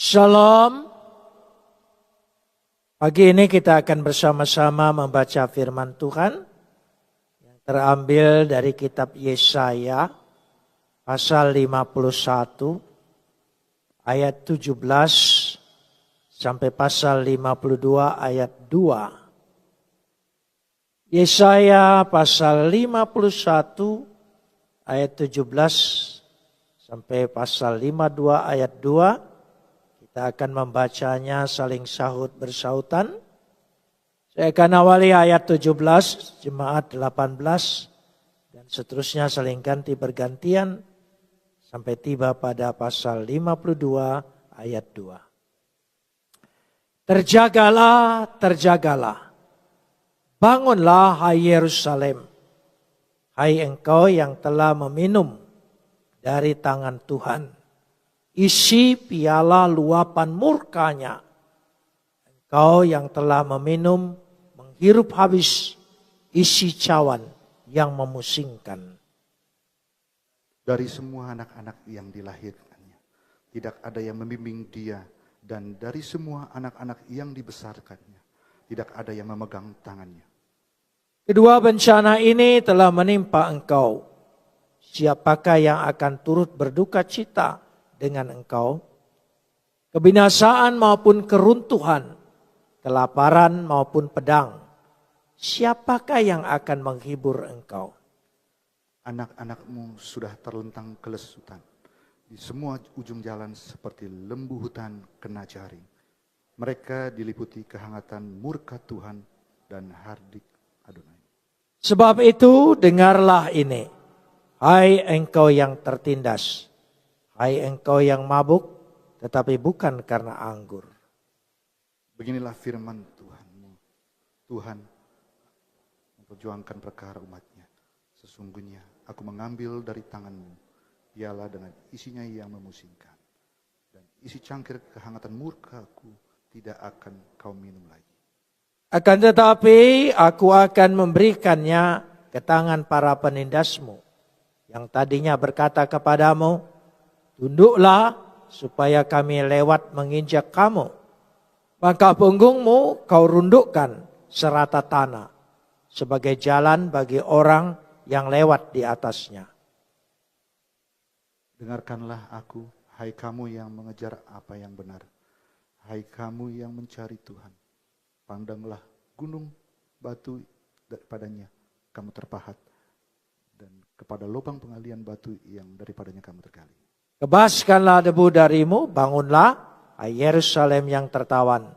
Shalom. Pagi ini kita akan bersama-sama membaca firman Tuhan yang terambil dari kitab Yesaya pasal 51 ayat 17 sampai pasal 52 ayat 2. Yesaya pasal 51 ayat 17 sampai pasal 52 ayat 2. Kita akan membacanya saling sahut bersautan. Saya akan awali ayat 17, jemaat 18, dan seterusnya saling ganti bergantian sampai tiba pada pasal 52 ayat 2. Terjagalah, terjagalah. Bangunlah hai Yerusalem, hai engkau yang telah meminum dari tangan Tuhan. Isi piala luapan murkanya. Engkau yang telah meminum, menghirup habis isi cawan yang memusingkan. Dari semua anak-anak yang dilahirkannya, tidak ada yang membimbing dia. Dan dari semua anak-anak yang dibesarkannya, tidak ada yang memegang tangannya. Kedua bencana ini telah menimpa engkau. Siapakah yang akan turut berduka cita dengan engkau? Kebinasaan maupun keruntuhan, kelaparan maupun pedang, siapakah yang akan menghibur engkau? Anak-anakmu sudah terlentang kelesutan di semua ujung jalan seperti lembu hutan kena jaring. Mereka diliputi kehangatan murka Tuhan dan hardik Adonai. Sebab itu dengarlah ini, hai engkau yang tertindas, hai engkau yang mabuk, tetapi bukan karena anggur. Beginilah firman Tuhanmu. Tuhan memperjuangkan perkara umatnya. Sesungguhnya aku mengambil dari tanganmu piala dengan isinya yang memusingkan. Dan isi cangkir kehangatan murkaku tidak akan kau minum lagi. Akan tetapi aku akan memberikannya ke tangan para penindasmu, yang tadinya berkata kepadamu, tunduklah supaya kami lewat menginjak kamu. Maka punggungmu kau rundukkan serata tanah sebagai jalan bagi orang yang lewat di atasnya. Dengarkanlah aku, hai kamu yang mengejar apa yang benar. Hai kamu yang mencari Tuhan. Pandanglah gunung batu daripadanya kamu terpahat. Dan kepada lubang pengalian batu yang daripadanya kamu tergali. Kebaskanlah debu darimu, bangunlah, hai Yerusalem yang tertawan.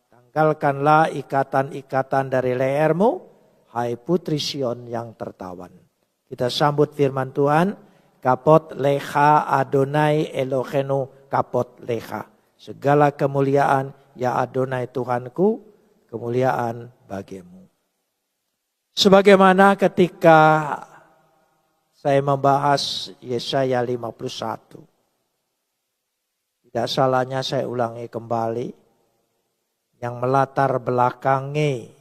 Tanggalkanlah ikatan-ikatan dari lehermu, hai putri Sion yang tertawan. Kita sambut firman Tuhan, kapot lecha Adonai Elohenu kapot lecha. Segala kemuliaan ya Adonai Tuhanku, kemuliaan bagimu. Sebagaimana ketika saya membahas Yesaya 51. Tidak salahnya saya ulangi kembali. Yang melatar belakangi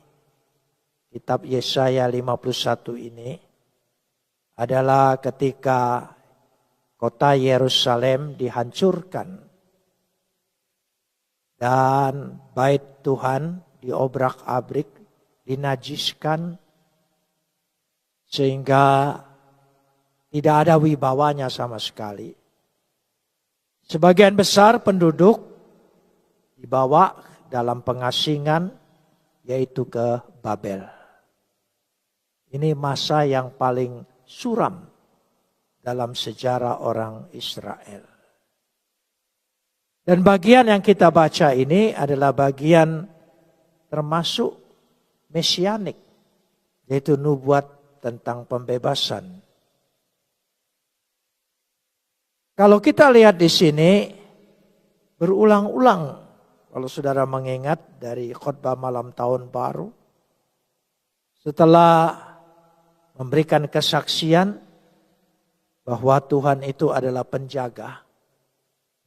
kitab Yesaya 51 ini adalah ketika kota Yerusalem dihancurkan. Dan bait Tuhan diobrak-abrik, dinajiskan. Sehingga tidak ada wibawanya sama sekali. Sebagian besar penduduk dibawa dalam pengasingan, yaitu ke Babel. Ini masa yang paling suram dalam sejarah orang Israel. Dan bagian yang kita baca ini adalah bagian termasuk mesianik, yaitu nubuat tentang pembebasan. Kalau kita lihat di sini, berulang-ulang, kalau saudara mengingat dari khotbah malam tahun baru, setelah memberikan kesaksian bahwa Tuhan itu adalah penjaga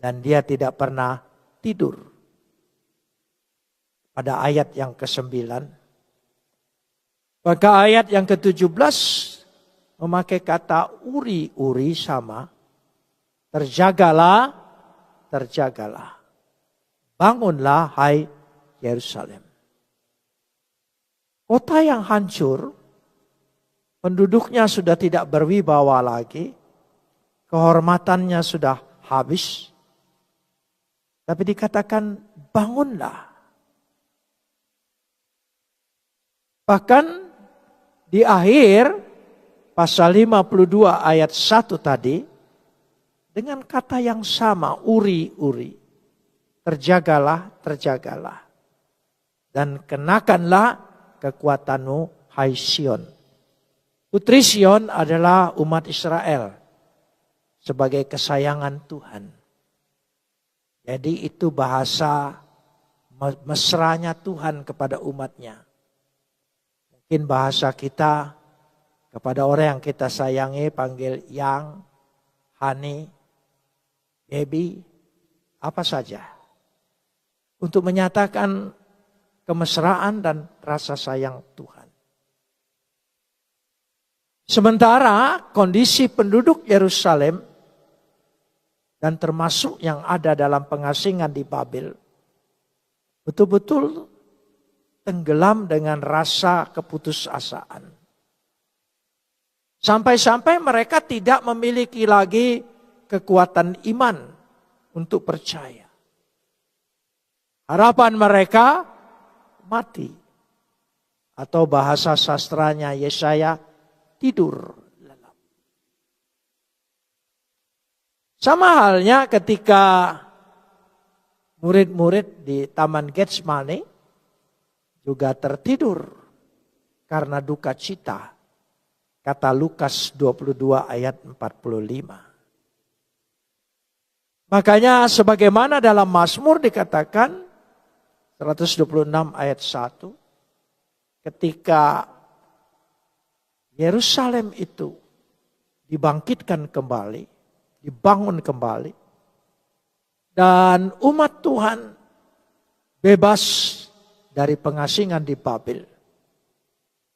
dan dia tidak pernah tidur. Pada ayat yang ke-9, maka ayat yang ke-17 memakai kata uri-uri sama. Terjagalah, terjagalah. Bangunlah hai Yerusalem. Kota yang hancur, penduduknya sudah tidak berwibawa lagi, kehormatannya sudah habis. Tapi dikatakan bangunlah. Bahkan di akhir pasal 52 ayat 1 tadi, dengan kata yang sama, uri-uri. Terjagalah, terjagalah. Dan kenakanlah kekuatanmu, hai Sion. Putri Sion adalah umat Israel sebagai kesayangan Tuhan. Jadi itu bahasa mesranya Tuhan kepada umatnya. Mungkin bahasa kita kepada orang yang kita sayangi panggil yang, honey, baby, apa saja. Untuk menyatakan kemesraan dan rasa sayang Tuhan. Sementara kondisi penduduk Yerusalem dan termasuk yang ada dalam pengasingan di Babel betul-betul tenggelam dengan rasa keputusasaan. Sampai-sampai mereka tidak memiliki lagi kekuatan iman untuk percaya. Harapan mereka mati. Atau bahasa sastranya Yesaya, tidur lelap. Sama halnya ketika murid-murid di Taman Getsemani juga tertidur karena duka cita. Kata Lukas 22 ayat 45. Makanya sebagaimana dalam Mazmur dikatakan 126 ayat 1. Ketika Yerusalem itu dibangkitkan kembali, dibangun kembali. Dan umat Tuhan bebas dari pengasingan di Babel.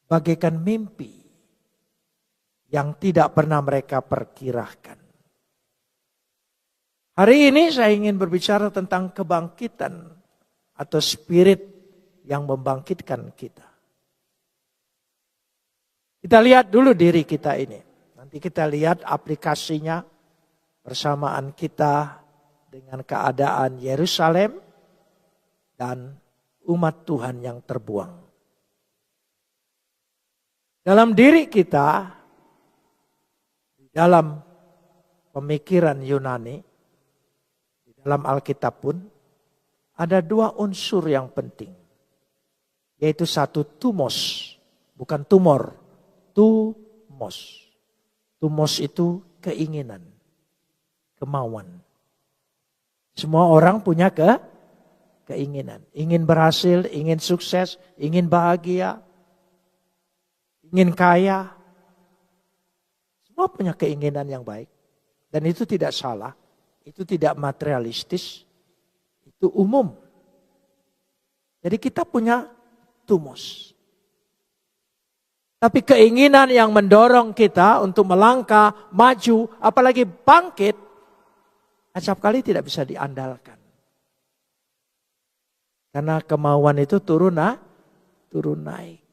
Bagaikan mimpi yang tidak pernah mereka perkirakan. Hari ini saya ingin berbicara tentang kebangkitan atau spirit yang membangkitkan kita. Kita lihat dulu diri kita ini. Nanti kita lihat aplikasinya persamaan kita dengan keadaan Yerusalem dan umat Tuhan yang terbuang. Dalam diri kita, dalam pemikiran Yunani, di dalam Alkitab pun, ada dua unsur yang penting. Yaitu satu tumos, bukan tumor. Tumos. Tumos itu keinginan, kemauan. Semua orang punya keinginan. Ingin berhasil, ingin sukses, ingin bahagia, ingin kaya. Semua punya keinginan yang baik. Dan itu tidak salah. Itu tidak materialistis. Itu umum. Jadi kita punya tumos. Tapi keinginan yang mendorong kita untuk melangkah, maju, apalagi bangkit, acap kali tidak bisa diandalkan. Karena kemauan itu turun naik.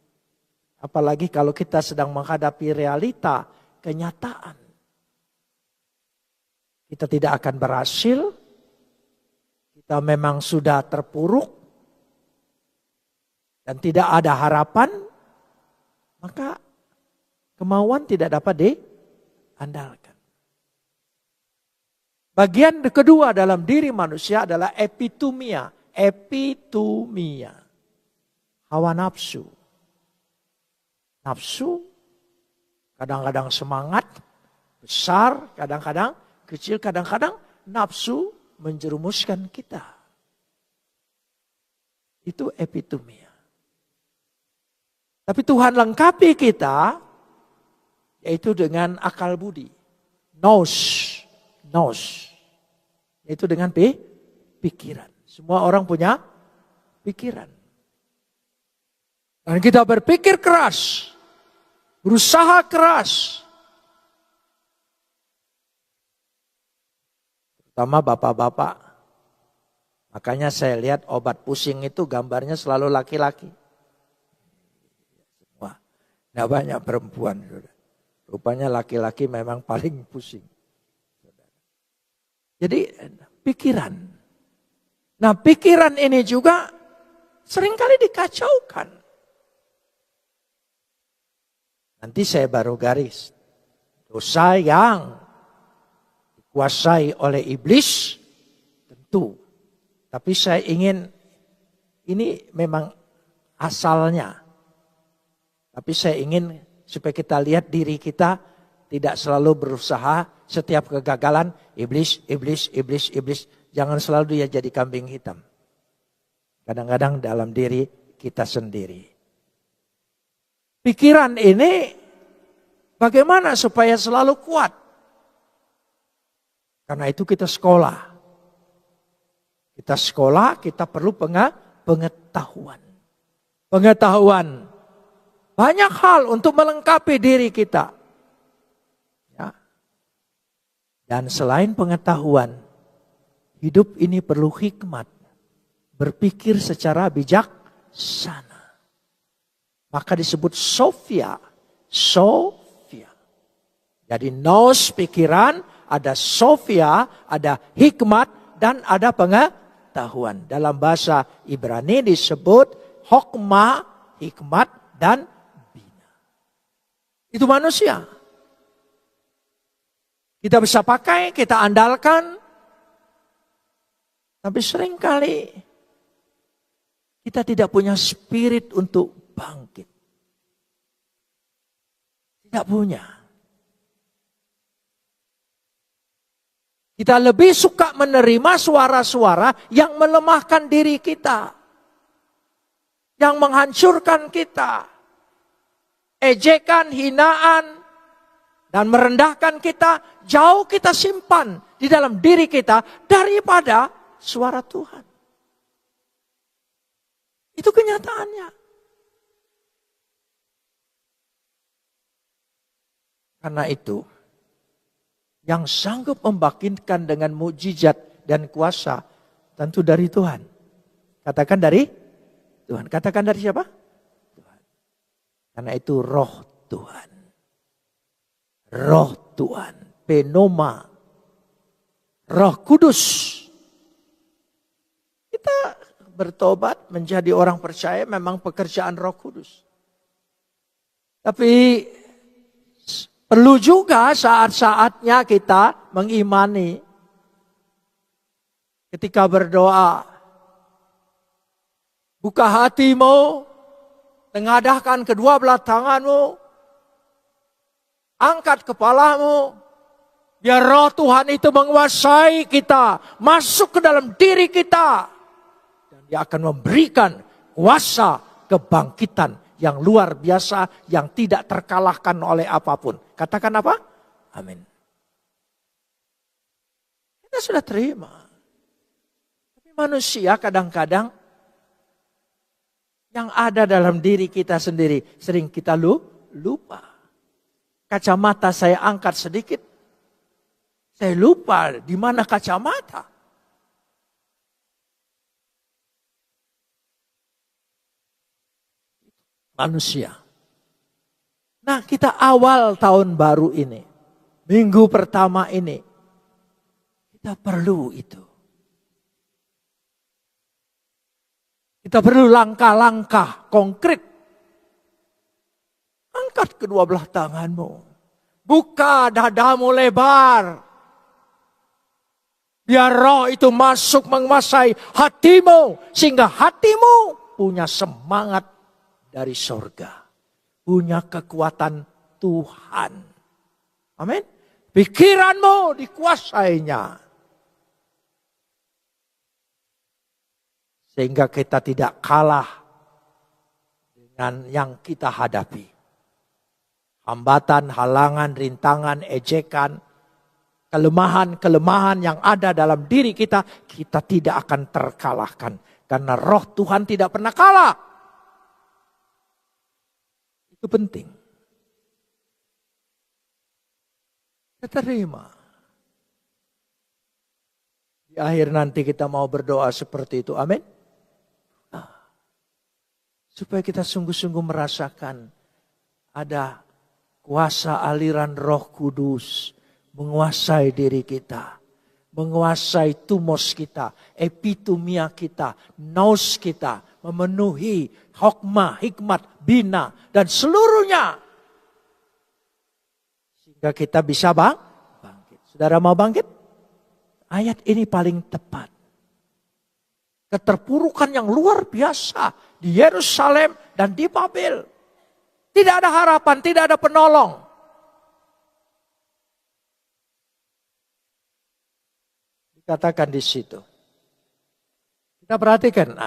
Apalagi kalau kita sedang menghadapi realita, kenyataan. Kita tidak akan berhasil. Kita memang sudah terpuruk. Dan tidak ada harapan. Maka kemauan tidak dapat diandalkan. Bagian kedua dalam diri manusia adalah epitumia. Epitumia. Hawa nafsu. Nafsu kadang-kadang semangat, besar, kadang-kadang kecil, kadang-kadang nafsu menjerumuskan kita. Itu epitumia. Tapi Tuhan lengkapi kita, yaitu dengan akal budi. Nous. Yaitu dengan pikiran. Semua orang punya pikiran. Dan kita berpikir keras. Berusaha keras. Terutama bapak-bapak. Makanya saya lihat obat pusing itu gambarnya selalu laki-laki. Wah, tidak banyak perempuan. Rupanya laki-laki memang paling pusing. Jadi pikiran. Nah, pikiran ini juga seringkali dikacaukan. Nanti saya baru garis. Dosa yang dikuasai oleh iblis tentu. Tapi saya ingin, ini memang asalnya. Tapi saya ingin supaya kita lihat diri kita tidak selalu berusaha setiap kegagalan. Iblis. Jangan selalu dia jadi kambing hitam. Kadang-kadang dalam diri kita sendiri. Pikiran ini bagaimana supaya selalu kuat? Karena itu kita sekolah. Kita sekolah, kita perlu pengetahuan. Pengetahuan. Banyak hal untuk melengkapi diri kita. Ya. Dan selain pengetahuan, hidup ini perlu hikmat. Berpikir secara bijaksana. Maka disebut Sofia. Sofia. Jadi nous pikiran, ada Sofia, ada hikmat, dan ada pengetahuan. Dalam bahasa Ibrani disebut hokmah, hikmat, dan bina. Itu manusia. Kita bisa pakai, kita andalkan. Tapi seringkali kita tidak punya spirit untuk bangkit. Tidak punya. Kita lebih suka menerima suara-suara yang melemahkan diri kita. Yang menghancurkan kita. Ejekan, hinaan, dan merendahkan kita. Jauh kita simpan di dalam diri kita daripada suara Tuhan. Itu kenyataannya. Karena itu, yang sanggup membangkitkan dengan mukjizat dan kuasa tentu dari Tuhan. Katakan dari Tuhan. Katakan dari siapa? Tuhan. Karena itu roh Tuhan. Roh Tuhan. Pneuma. Roh Kudus. Kita bertobat menjadi orang percaya memang pekerjaan Roh Kudus. Tapi perlu juga saat-saatnya kita mengimani. Ketika berdoa, buka hatimu, tengadahkan kedua belah tanganmu, angkat kepalamu, biar roh Tuhan itu menguasai kita, masuk ke dalam diri kita. Dan dia akan memberikan kuasa kebangkitan yang luar biasa, yang tidak terkalahkan oleh apapun. Katakan apa? Amin. Kita sudah terima. Tapi manusia kadang-kadang yang ada dalam diri kita sendiri sering kita lupa. Kacamata saya angkat sedikit. Saya lupa di mana kacamata. Manusia. Nah, kita awal tahun baru ini, minggu pertama ini, kita perlu itu. Kita perlu langkah-langkah konkret. Angkat kedua belah tanganmu. Buka dadamu lebar. Biar roh itu masuk menguasai hatimu. Sehingga hatimu punya semangat dari sorga. Punya kekuatan Tuhan. Amin. Pikiranmu dikuasainya. Sehingga kita tidak kalah dengan yang kita hadapi. Hambatan, halangan, rintangan, ejekan, kelemahan-kelemahan yang ada dalam diri kita, kita tidak akan terkalahkan. Karena roh Tuhan tidak pernah kalah. Itu penting. Kita terima. Di Di akhir nanti kita mau berdoa seperti itu. Amin. Supaya kita sungguh-sungguh merasakan ada kuasa aliran Roh Kudus menguasai diri kita. Menguasai tumos kita, epitumia kita, nous kita. Memenuhi hikmah, hikmat, bina dan seluruhnya. Sehingga kita bisa bangkit. Saudara mau bangkit? Ayat ini paling tepat. Keterpurukan yang luar biasa di Yerusalem dan di Babel. Tidak ada harapan, tidak ada penolong. Dikatakan di situ. Kita perhatikan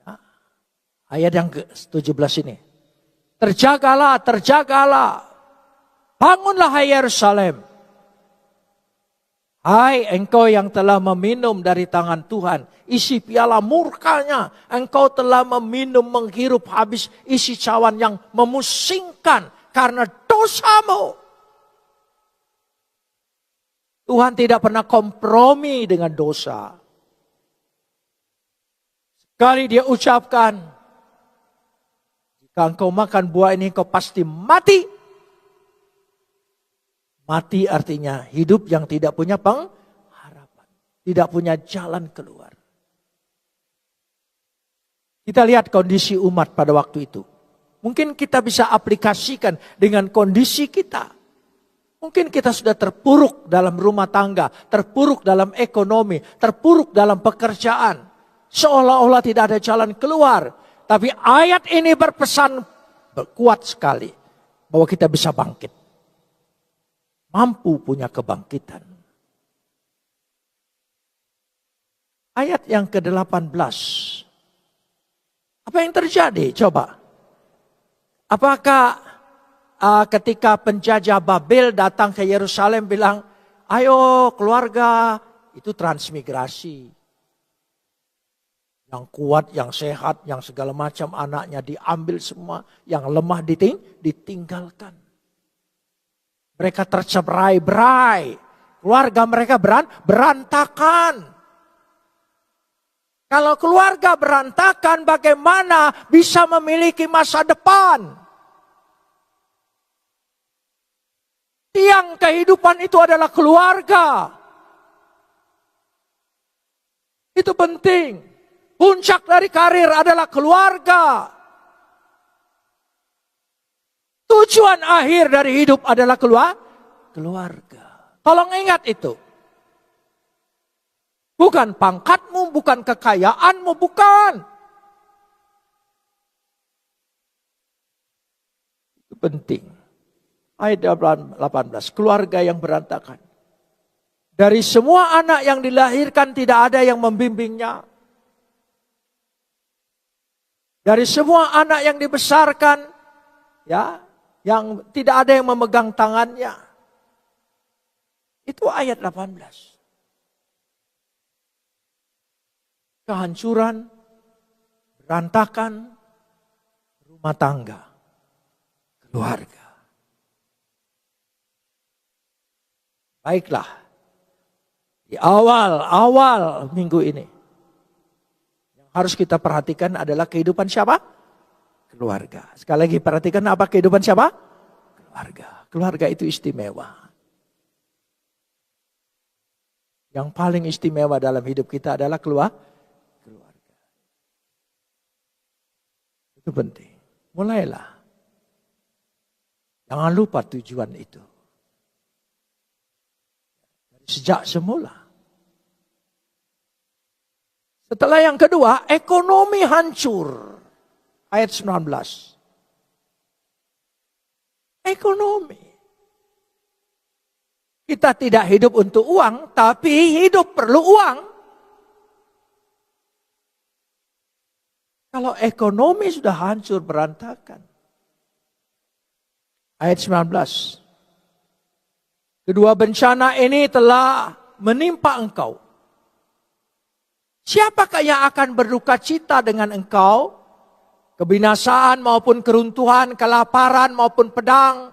ya, ayat yang ke-17 ini. Terjagalah, terjagalah. Bangunlah hai Yerusalem. Hai engkau yang telah meminum dari tangan Tuhan, isi piala murkanya. Engkau telah meminum, menghirup habis isi cawan yang memusingkan karena dosamu. Tuhan tidak pernah kompromi dengan dosa. Sekali dia ucapkan, jika engkau makan buah ini engkau pasti mati. Mati artinya hidup yang tidak punya pengharapan. Tidak punya jalan keluar. Kita lihat kondisi umat pada waktu itu. Mungkin kita bisa aplikasikan dengan kondisi kita. Mungkin kita sudah terpuruk dalam rumah tangga. Terpuruk dalam ekonomi. Terpuruk dalam pekerjaan. Seolah-olah tidak ada jalan keluar. Tapi ayat ini berpesan kuat sekali. Bahwa kita bisa bangkit. Mampu punya kebangkitan. Ayat yang ke-18. Apa yang terjadi? Coba. Apakah ketika penjajah Babel datang ke Yerusalem bilang, ayo keluarga, itu transmigrasi. Yang kuat, yang sehat, yang segala macam anaknya diambil semua. Yang lemah ditinggalkan. Mereka tercerai-berai. Keluarga mereka berantakan. Kalau keluarga berantakan, bagaimana bisa memiliki masa depan? Tiang kehidupan itu adalah keluarga. Itu penting. Puncak dari karir adalah keluarga. Tujuan akhir dari hidup adalah keluarga. Tolong ingat itu. Bukan pangkatmu, bukan kekayaanmu, bukan. Itu penting. Ayat 18, keluarga yang berantakan. Dari semua anak yang dilahirkan tidak ada yang membimbingnya. Dari semua anak yang dibesarkan, ya, yang tidak ada yang memegang tangannya. Itu ayat 18. Kehancuran, berantakan, rumah tangga, keluarga. Baiklah, di awal minggu ini, yang harus kita perhatikan adalah kehidupan siapa? Keluarga. Sekali lagi perhatikan apa kehidupan siapa? Keluarga. Keluarga itu istimewa. Yang paling istimewa dalam hidup kita adalah keluarga. Itu penting. Mulailah. Jangan lupa tujuan itu. Sejak semula. Setelah yang kedua, ekonomi hancur. Ayat 19. Ekonomi. Kita tidak hidup untuk uang, tapi hidup perlu uang. Kalau ekonomi sudah hancur berantakan. Ayat 19. Kedua bencana ini telah menimpa engkau. Siapakah yang akan berduka cita dengan engkau? Kebinasaan maupun keruntuhan, kelaparan maupun pedang.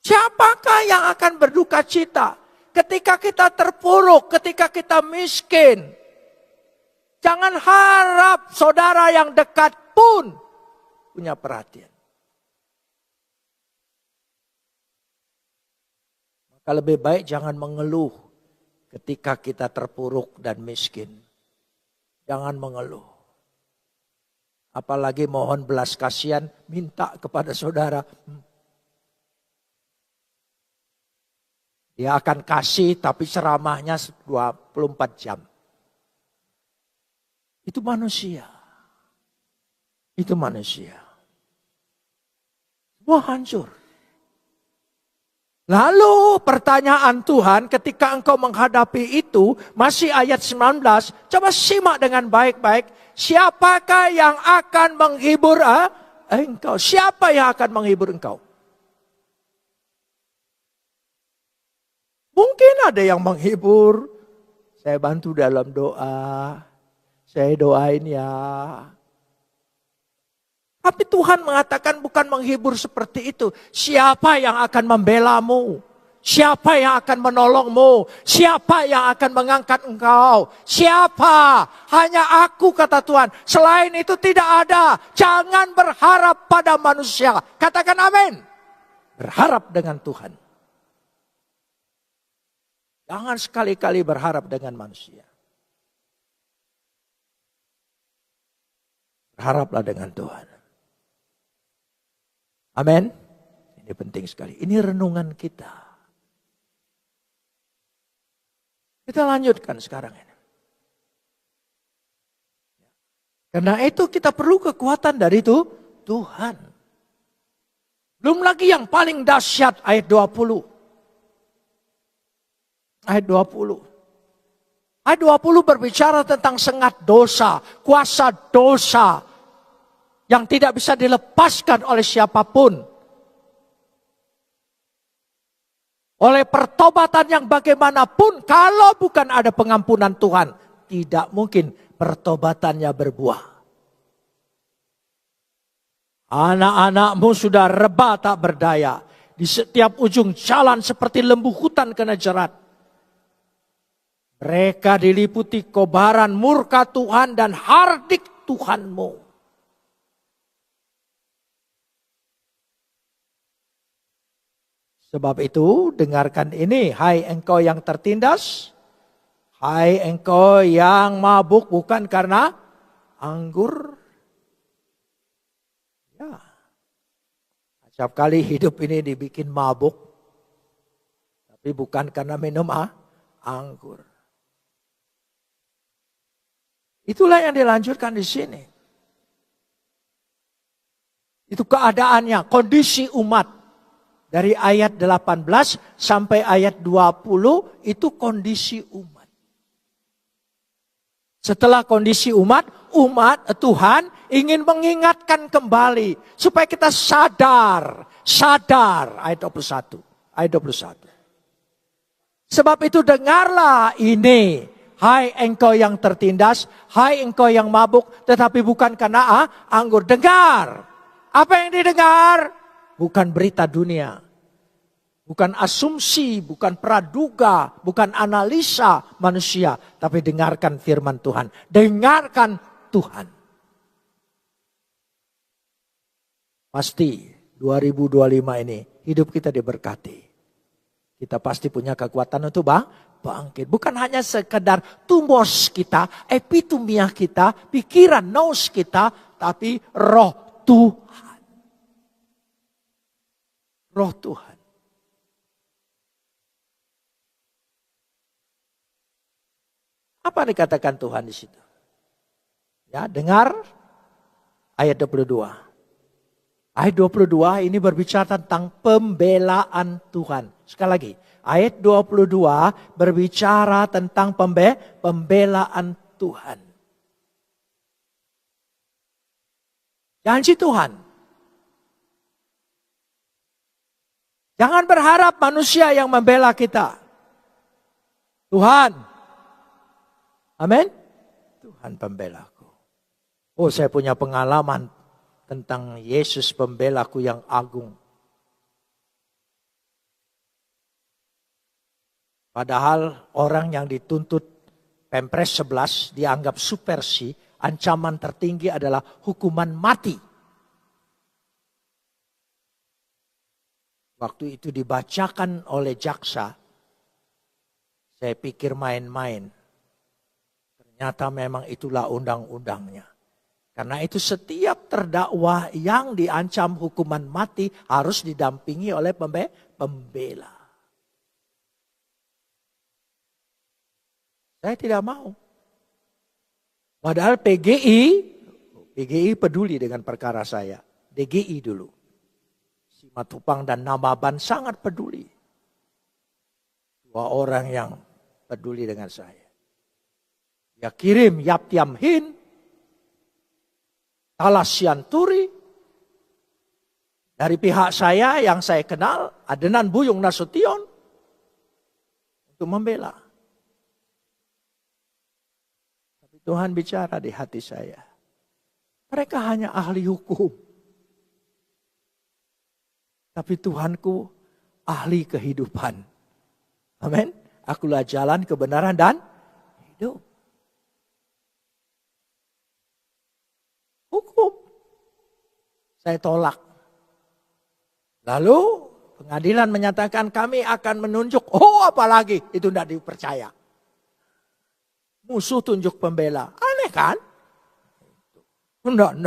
Siapakah yang akan berduka cita? ketika kita terpuruk, ketika kita miskin. Jangan harap saudara yang dekat pun punya perhatian. Maka lebih baik jangan mengeluh ketika kita terpuruk dan miskin. Jangan mengeluh. Apalagi mohon belas kasihan, minta kepada saudara. Dia akan kasih tapi ceramahnya 24 jam. Itu manusia. Itu manusia. Semua hancur. Lalu pertanyaan Tuhan ketika engkau menghadapi itu, masih ayat 19, coba simak dengan baik-baik. Siapakah yang akan menghibur engkau? Siapa yang akan menghibur engkau? Mungkin ada yang menghibur. Saya bantu dalam doa. Saya doain ya. Tapi Tuhan mengatakan bukan menghibur seperti itu. Siapa yang akan membelamu? Siapa yang akan menolongmu? Siapa yang akan mengangkat engkau? Siapa? Hanya aku, kata Tuhan. Selain itu tidak ada. Jangan berharap pada manusia. Katakan amin. Berharap dengan Tuhan. Jangan sekali-kali berharap dengan manusia. Berharaplah dengan Tuhan. Amin. Ini penting sekali. Ini renungan kita. Kita lanjutkan sekarang ini. Karena itu kita perlu kekuatan dari itu Tuhan. Belum lagi yang paling dahsyat ayat 20. Ayat 20. Ayat 20 berbicara tentang sengat dosa, kuasa dosa yang tidak bisa dilepaskan oleh siapapun. Oleh pertobatan yang bagaimanapun, kalau bukan ada pengampunan Tuhan, tidak mungkin pertobatannya berbuah. Anak-anakmu sudah rebah tak berdaya. Di setiap ujung jalan seperti lembu hutan kena jerat. Mereka diliputi kobaran murka Tuhan dan hardik Tuhanmu. Sebab itu dengarkan ini, hai engkau yang tertindas, hai engkau yang mabuk bukan karena anggur. Ya, setiap kali hidup ini dibikin mabuk, tapi bukan karena minum anggur. Itulah yang dilanjutkan di sini. Itu keadaannya, kondisi umat. Dari ayat 18 sampai ayat 20 itu kondisi umat. Setelah kondisi umat Tuhan ingin mengingatkan kembali. Supaya kita sadar. Ayat 21. Sebab itu dengarlah ini. Hai engkau yang tertindas, hai engkau yang mabuk, tetapi bukan karena anggur. Dengar. Apa yang didengar? Bukan berita dunia. Bukan asumsi, bukan praduga, bukan analisa manusia. Tapi dengarkan firman Tuhan. Dengarkan Tuhan. Pasti 2025 ini hidup kita diberkati. Kita pasti punya kekuatan untuk bangkit. Bukan hanya sekedar tumos kita, epitumiah kita, pikiran, nous kita, tapi roh Tuhan. Roh Tuhan. Apa dikatakan Tuhan di situ? Ya, dengar ayat 22. Ayat 22 ini berbicara tentang pembelaan Tuhan. Sekali lagi. Ayat 22 berbicara tentang pembelaan Tuhan. Janji Tuhan. Jangan berharap manusia yang membela kita. Tuhan. Amin. Tuhan pembelaku. Oh, saya punya pengalaman tentang Yesus pembelaku yang agung. Padahal orang yang dituntut Pempres 11 dianggap subversi, ancaman tertinggi adalah hukuman mati. Waktu itu dibacakan oleh jaksa, saya pikir main-main. Ternyata memang itulah undang-undangnya. Karena itu setiap terdakwa yang diancam hukuman mati harus didampingi oleh pembela. Saya tidak mau. Padahal PGI peduli dengan perkara saya. DGI dulu. Simatupang dan Nababan sangat peduli. Dua orang yang peduli dengan saya. Ya kirim Yap Tiam Hin, Talasian Turi, dari pihak saya yang saya kenal, Adenan Buyung Nasution, untuk membela. Tapi Tuhan bicara di hati saya. Mereka hanya ahli hukum. Tapi Tuhanku ahli kehidupan. Amin. Akulah jalan kebenaran dan hidup. Hukum. Saya tolak. Lalu pengadilan menyatakan kami akan menunjuk. Oh apalagi itu tidak dipercaya. Musuh tunjuk pembela. Aneh kan? Enggak.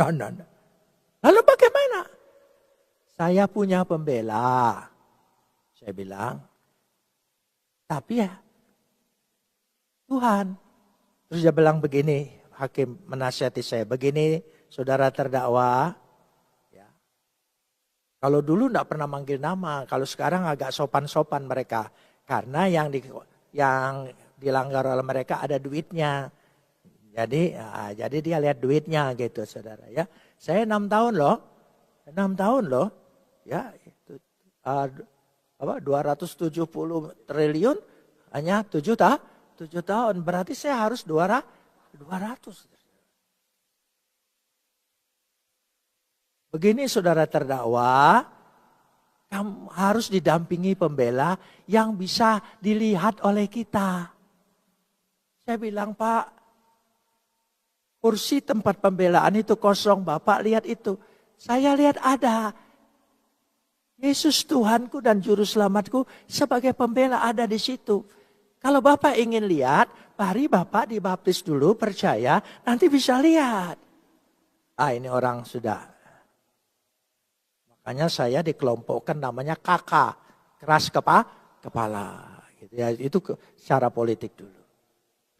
Lalu bagaimana? Saya punya pembela. Saya bilang. Tapi ya Tuhan. Terus dia bilang begini. Hakim menasihati saya. Begini saudara terdakwa. Ya. Kalau dulu tidak pernah manggil nama. Kalau sekarang agak sopan-sopan mereka. Karena yang dilanggar oleh mereka ada duitnya. Jadi dia lihat duitnya gitu saudara ya. Saya 6 tahun loh. 6 tahun loh. Ya, itu 270 triliun hanya 7 tahun. Berarti saya harus 200. Begini saudara terdakwa, kamu harus didampingi pembela yang bisa dilihat oleh kita. Saya bilang, Pak, kursi tempat pembelaan itu kosong, Bapak lihat itu. Saya lihat ada. Yesus Tuhanku dan Juru Selamatku sebagai pembela ada di situ. Kalau Bapak ingin lihat, mari Bapak dibaptis dulu, percaya, nanti bisa lihat. Ini orang sudah. Makanya saya dikelompokkan namanya kakak, keras kepala. Gitu ya, itu secara politik dulu.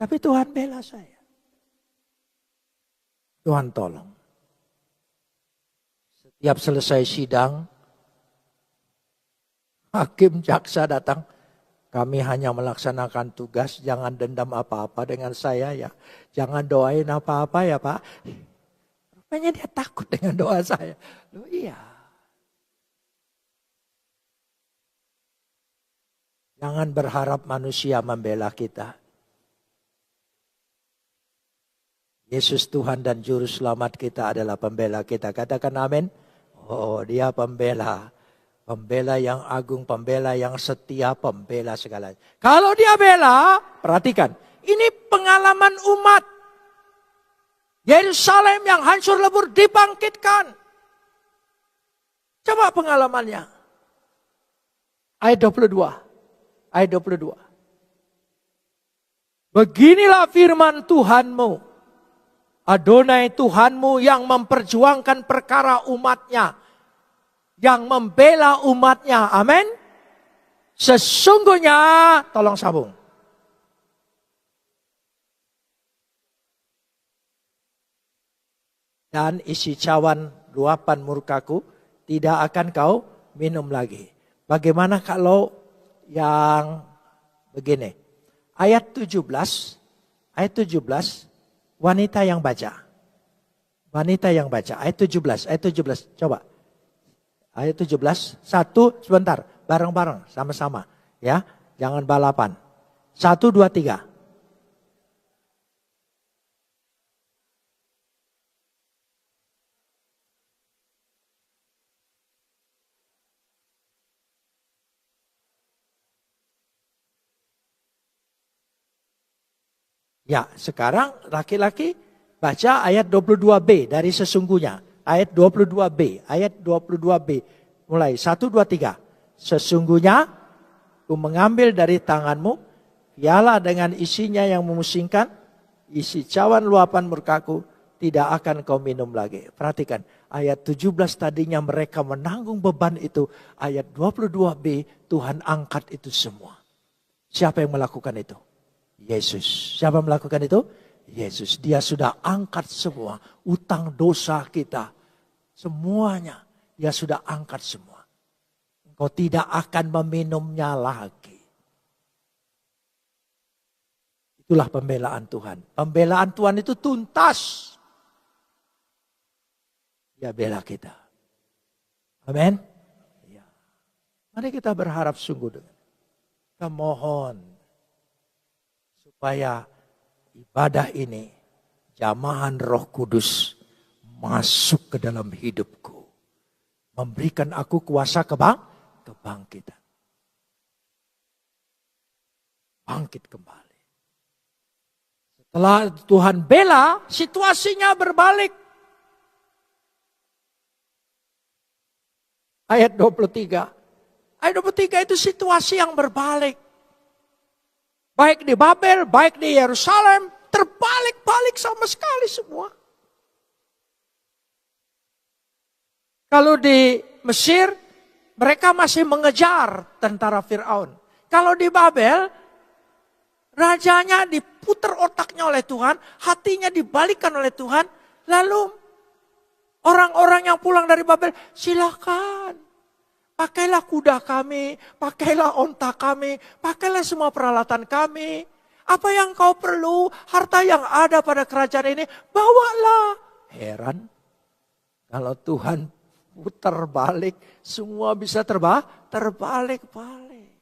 Tapi Tuhan bela saya. Tuhan tolong. Setiap selesai sidang, hakim jaksa datang. Kami hanya melaksanakan tugas, jangan dendam apa-apa dengan saya ya. Jangan doain apa-apa ya Pak. Rupanya dia takut dengan doa saya. Loh iya. Jangan berharap manusia membela kita. Yesus Tuhan dan Juru Selamat kita adalah pembela kita. Katakan amin. Oh dia pembela. Pembela yang agung, pembela yang setia, pembela segalanya. Kalau dia bela, perhatikan. Ini pengalaman umat. Yerusalem yang hancur lebur dibangkitkan. Coba pengalamannya. Ayat 22. Ayat 22. Beginilah firman Tuhanmu. Adonai Tuhanmu yang memperjuangkan perkara umatnya. Yang membela umatnya. Amin. Sesungguhnya, tolong sambung. Dan isi cawan luapan murkaku tidak akan kau minum lagi. Bagaimana kalau yang begini? Ayat 17, wanita yang baca. Wanita yang baca, ayat 17, coba. Ayat 17, sebentar, bareng-bareng, sama-sama. Ya, jangan balapan. 1, 2, 3. Ya, sekarang laki-laki baca ayat 22b dari sesungguhnya. Ayat 22b, ayat 22b. Mulai 1, 2, 3. Sesungguhnya ku mengambil dari tanganmu piala dengan isinya yang memusingkan, isi cawan luapan murkaku, tidak akan kau minum lagi. Perhatikan, ayat 17 tadinya mereka menanggung beban itu. Ayat 22b, Tuhan angkat itu semua. Siapa yang melakukan itu? Yesus. Siapa melakukan itu? Yesus. Dia sudah angkat semua utang dosa kita. Semuanya. Dia sudah angkat semua. Engkau tidak akan meminumnya lagi. Itulah pembelaan Tuhan. Pembelaan Tuhan itu tuntas. Dia bela kita. Amin. Ya. Mari kita berharap sungguh dengan. Kita mohon supaya ibadah ini, jamahan Roh Kudus masuk ke dalam hidupku. Memberikan aku kuasa kebangkitan. Bangkit kembali. Setelah Tuhan bela, situasinya berbalik. Ayat 23. Ayat 23 itu situasi yang berbalik. Baik di Babel, baik di Yerusalem, terbalik-balik sama sekali semua. Kalau di Mesir, mereka masih mengejar tentara Firaun. Kalau di Babel, rajanya diputar otaknya oleh Tuhan, hatinya dibalikkan oleh Tuhan. Lalu orang-orang yang pulang dari Babel, silakan. Pakailah kuda kami, pakailah onta kami, pakailah semua peralatan kami. Apa yang kau perlu, harta yang ada pada kerajaan ini, bawalah. Heran, kalau Tuhan putar balik, semua bisa terbalik-balik.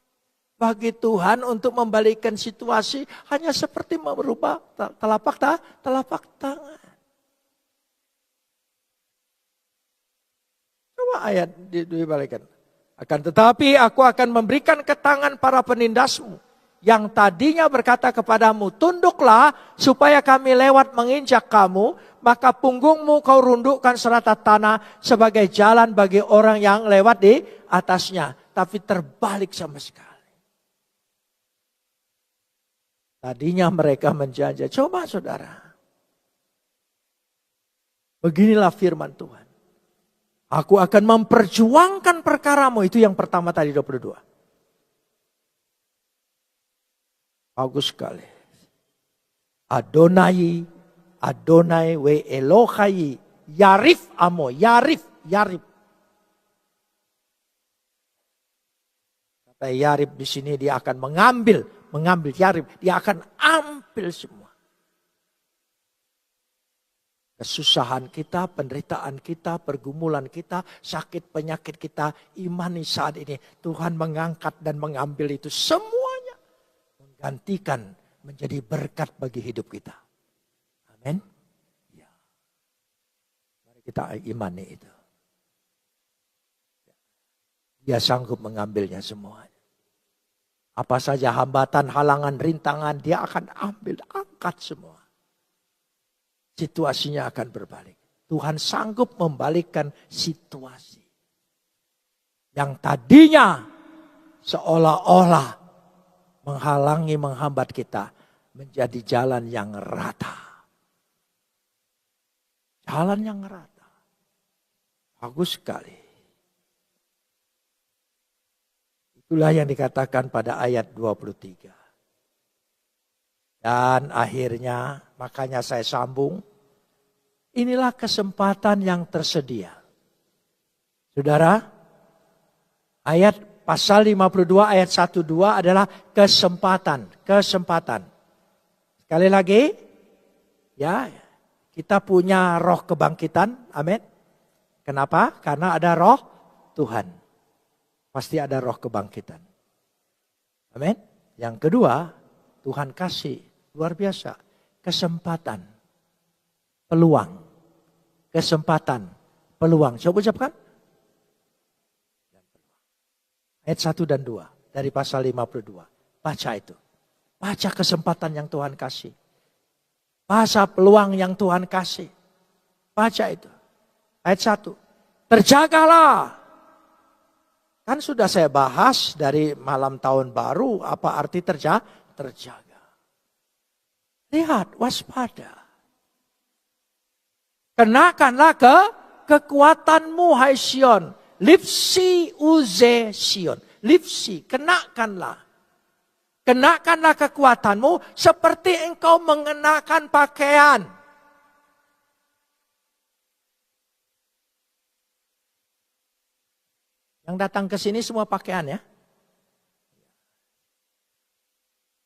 Bagi Tuhan untuk membalikkan situasi hanya seperti merubah telapak tangan. Coba ayat dibalikkan. Akan tetapi aku akan memberikan ke tangan para penindasmu. Yang tadinya berkata kepadamu, tunduklah supaya kami lewat menginjak kamu. Maka punggungmu kau rundukkan serata tanah sebagai jalan bagi orang yang lewat di atasnya. Tapi terbalik sama sekali. Tadinya mereka menjajah. Coba saudara. Beginilah firman Tuhan. Aku akan memperjuangkan perkaramu. Itu yang pertama tadi 22. Bagus sekali. Adonai we Elohai. Yarif amo. Yarif. Kata Yarif di sini dia akan mengambil Yarif. Dia akan ambil semua. Kesusahan kita, penderitaan kita, pergumulan kita, sakit penyakit kita, imani saat ini. Tuhan mengangkat dan mengambil itu semuanya. Menggantikan menjadi berkat bagi hidup kita. Amin. Ya. Mari kita imani itu. Dia sanggup mengambilnya semuanya. Apa saja hambatan, halangan, rintangan, dia akan ambil, angkat semua. Situasinya akan berbalik. Tuhan sanggup membalikkan situasi. Yang tadinya seolah-olah menghalangi, menghambat kita. Menjadi jalan yang rata. Jalan yang rata. Bagus sekali. Itulah yang dikatakan pada ayat 23. Dan akhirnya, makanya saya sambung. Inilah kesempatan yang tersedia. Saudara, ayat pasal 52 ayat 1-2 adalah kesempatan. Sekali lagi, ya, kita punya roh kebangkitan. Amin. Kenapa? Karena ada roh Tuhan. Pasti ada roh kebangkitan. Amin. Yang kedua, Tuhan kasih. Luar biasa. Kesempatan. Peluang. Kesempatan. Peluang. Coba ucapkan. Ayat 1 dan 2. Dari pasal 52. Baca itu. Baca kesempatan yang Tuhan kasih. Bahasa peluang yang Tuhan kasih. Baca itu. Ayat 1. Terjagalah. Kan sudah saya bahas dari malam tahun baru. Apa arti terjaga. Lihat, waspada. Kenakanlah kekuatanmu, hai Sion. Lipsi uze Sion. Lipsi, kenakanlah. Kenakanlah kekuatanmu seperti engkau mengenakan pakaian. Yang datang ke sini semua pakaian ya.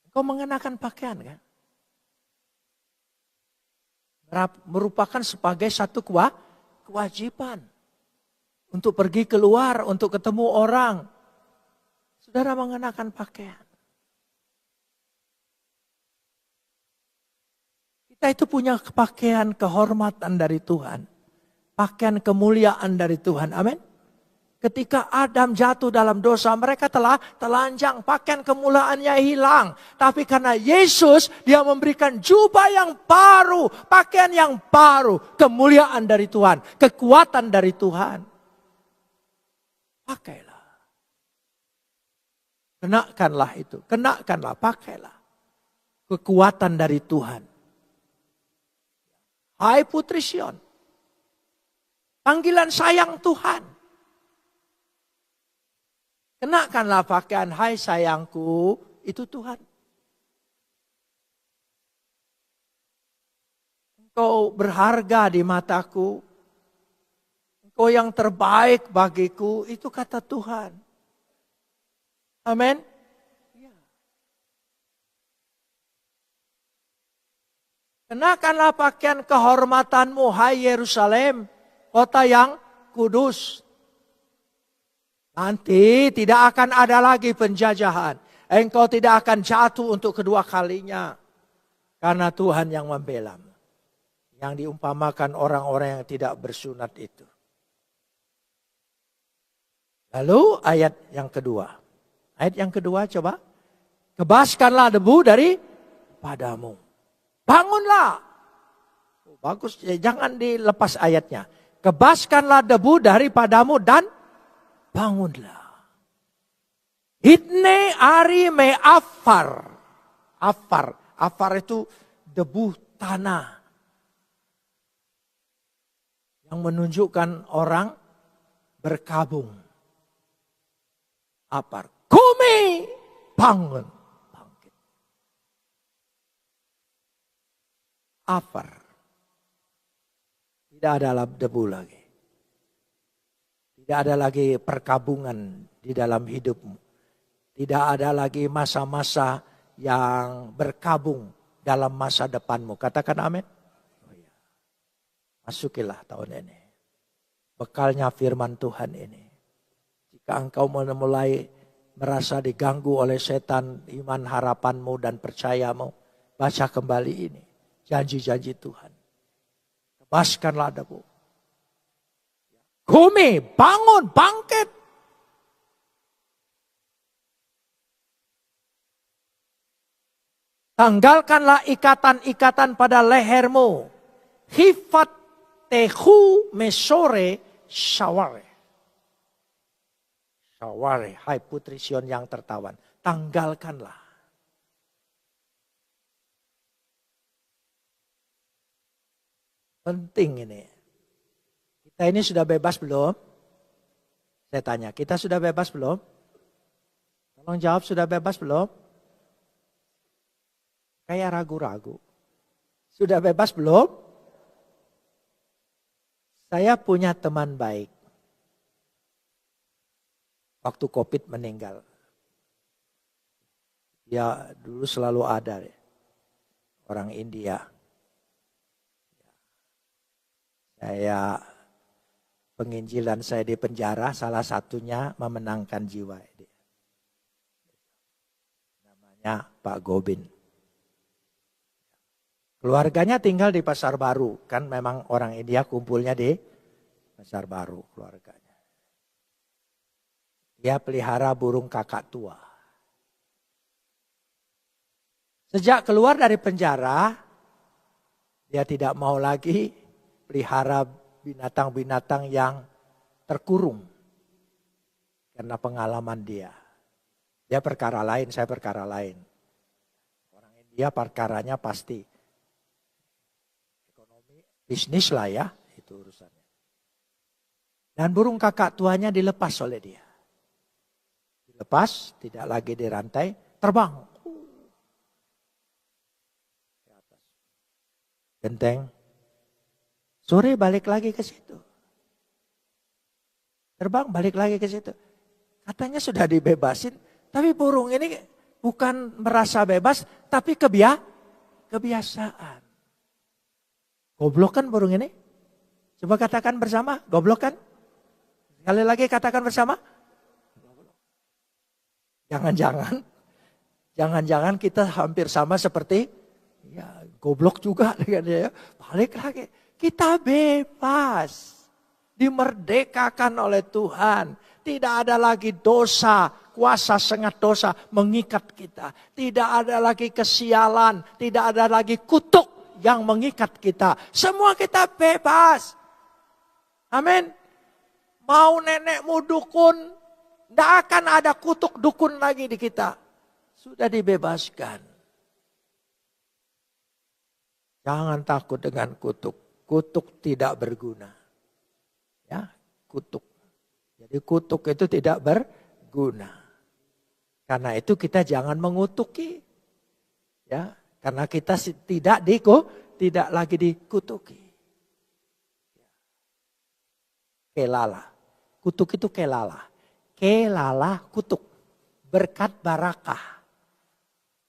Engkau mengenakan pakaian kan. Merupakan sebagai satu kewajiban. Untuk pergi keluar, untuk ketemu orang. Saudara mengenakan pakaian. Kita itu punya pakaian kehormatan dari Tuhan. Pakaian kemuliaan dari Tuhan. Amin. Ketika Adam jatuh dalam dosa, mereka telah telanjang. Pakaian kemuliaannya hilang. Tapi karena Yesus, dia memberikan jubah yang baru. Pakaian yang baru. Kemuliaan dari Tuhan. Kekuatan dari Tuhan. Pakailah. Kenakanlah itu. Kenakanlah, pakailah. Kekuatan dari Tuhan. Hai Putri Sion. Panggilan sayang Tuhan. Kenakanlah pakaian, hai sayangku, itu Tuhan. Engkau berharga di mataku. Engkau yang terbaik bagiku, itu kata Tuhan. Amin. Kenakanlah pakaian kehormatanmu, hai Yerusalem, kota yang kudus. Nanti tidak akan ada lagi penjajahan. Engkau tidak akan jatuh untuk kedua kalinya. Karena Tuhan yang membelamu. Yang diumpamakan orang-orang yang tidak bersunat itu. Lalu ayat yang kedua. Ayat yang kedua coba. Kebaskanlah debu dari padamu. Bangunlah. Bagus, jangan dilepas ayatnya. Kebaskanlah debu daripadamu dan bangunlah. Hitne ari me afar. Afar itu debu tanah. Yang menunjukkan orang berkabung. Afar. Kumi bangun. Bangkit. Afar. Tidak ada debu lagi. Tidak ada lagi perkabungan di dalam hidupmu. Tidak ada lagi masa-masa yang berkabung dalam masa depanmu. Katakan amin. Masukilah tahun ini. Bekalnya firman Tuhan ini. Jika engkau mulai merasa diganggu oleh setan, iman harapanmu dan percayamu, baca kembali ini. Janji-janji Tuhan. Bebaskanlah debu. Bumi, bangun, bangkit. Tanggalkanlah ikatan-ikatan pada lehermu. Hifat tehu mesore syaware. Syaware, hai Putri Sion yang tertawan. Tanggalkanlah. Penting ini. Kita ini sudah bebas belum? Saya tanya, kita sudah bebas belum? Tolong jawab, sudah bebas belum? Kayak ragu-ragu. Sudah bebas belum? Saya punya teman baik. Waktu COVID meninggal. Dia dulu selalu ada. Orang India. Penginjilan saya di penjara, salah satunya memenangkan jiwa. Namanya Pak Gobin. Keluarganya tinggal di Pasar Baru. Kan memang orang India kumpulnya di Pasar Baru keluarganya. Dia pelihara burung kakak tua. Sejak keluar dari penjara, Dia tidak mau lagi pelihara binatang-binatang yang terkurung. Karena pengalaman dia. Dia perkara lain, saya perkara lain. Orang India perkaranya pasti ekonomi, bisnis lah ya, itu urusannya. Dan burung kakak tuanya dilepas oleh dia. Dilepas, tidak lagi dirantai, terbang. Genteng. Sore balik lagi ke situ. Terbang balik lagi ke situ. Katanya sudah dibebasin, tapi burung ini bukan merasa bebas, tapi kebiasaan. Goblok kan burung ini? Coba katakan bersama, goblok kan? Sekali lagi katakan bersama. Jangan-jangan kita hampir sama seperti ya goblok juga dengan dia. Balik lagi, kita bebas, dimerdekakan oleh Tuhan. Tidak ada lagi dosa, kuasa sengat dosa mengikat kita. Tidak ada lagi kesialan, tidak ada lagi kutuk yang mengikat kita. Semua kita bebas. Amin. Mau nenekmu dukun, tidak akan ada kutuk dukun lagi di kita. Sudah dibebaskan. Jangan takut dengan kutuk. Kutuk tidak berguna. Ya, kutuk. Jadi kutuk itu tidak berguna. Karena itu kita jangan mengutuki. Ya, karena kita tidak lagi dikutuki. Kelala. Kutuk itu kelala. Kelala kutuk. Berkat barakah.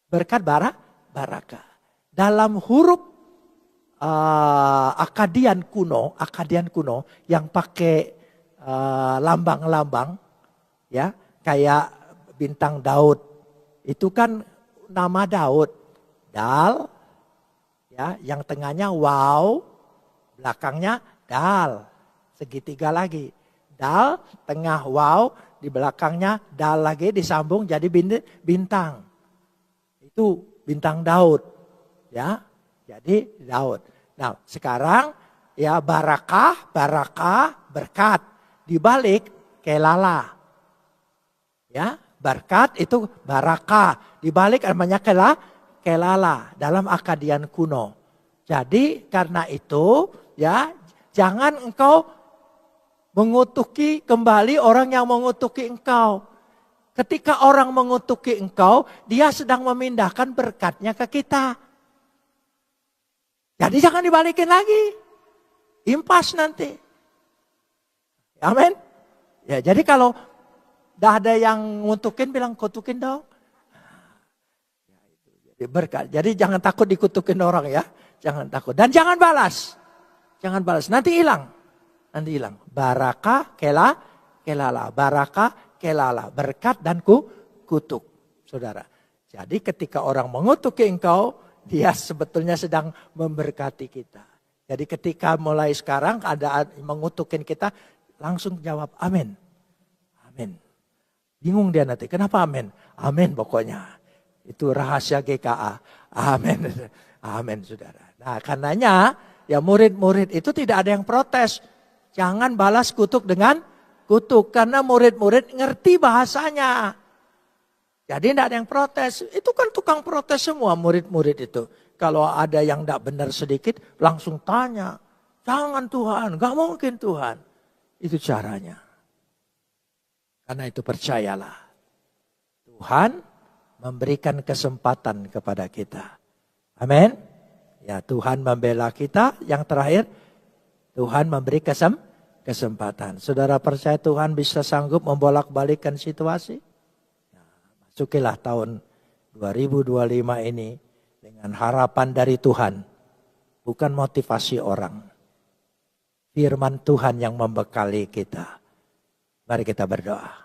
Berkat barakah. Dalam huruf Akadian kuno yang pakai lambang-lambang, ya kayak bintang Daud, itu kan nama Daud, Dal, ya yang tengahnya wow, belakangnya Dal, segitiga lagi, Dal, tengah wow, di belakangnya Dal lagi disambung jadi bintang, itu bintang Daud, ya jadi Daud. Nah sekarang ya barakah, berkat. Dibalik kelala. Ya, berkat itu barakah. Dibalik namanya kelala dalam Akadian kuno. Jadi karena itu ya jangan engkau mengutuki kembali orang yang mengutuki engkau. Ketika orang mengutuki engkau, dia sedang memindahkan berkatnya ke kita. Jadi jangan dibalikin lagi. Impas nanti. Amin. Ya, jadi kalau dah ada yang ngutukin bilang kutukin dong. Jadi berkat. Jadi jangan takut dikutukin orang ya. Jangan takut. Dan jangan balas. Jangan balas. Nanti hilang. Barakah kelala. Barakah kelala. Berkat dan kutuk. Saudara. Jadi ketika orang mengutuki engkau, dia sebetulnya sedang memberkati kita. Jadi ketika mulai sekarang ada mengutukin kita, langsung jawab amin. Amin. Bingung dia nanti, kenapa amin? Amin pokoknya. Itu rahasia GKA. Amin. Amin saudara. Nah karenanya ya murid-murid itu tidak ada yang protes. Jangan balas kutuk dengan kutuk. Karena murid-murid ngerti bahasanya. Jadi tidak ada yang protes. Itu kan tukang protes semua murid-murid itu. Kalau ada yang tidak benar sedikit langsung tanya. Jangan Tuhan, gak mungkin Tuhan. Itu caranya. Karena itu percayalah. Tuhan memberikan kesempatan kepada kita. Amin. Ya Tuhan membela kita. Yang terakhir, Tuhan memberi kesempatan. Saudara percaya Tuhan bisa sanggup membolak-balikkan situasi? Ya, masukilah tahun 2025 ini dengan harapan dari Tuhan. Bukan motivasi orang. Firman Tuhan yang membekali kita. Mari kita berdoa.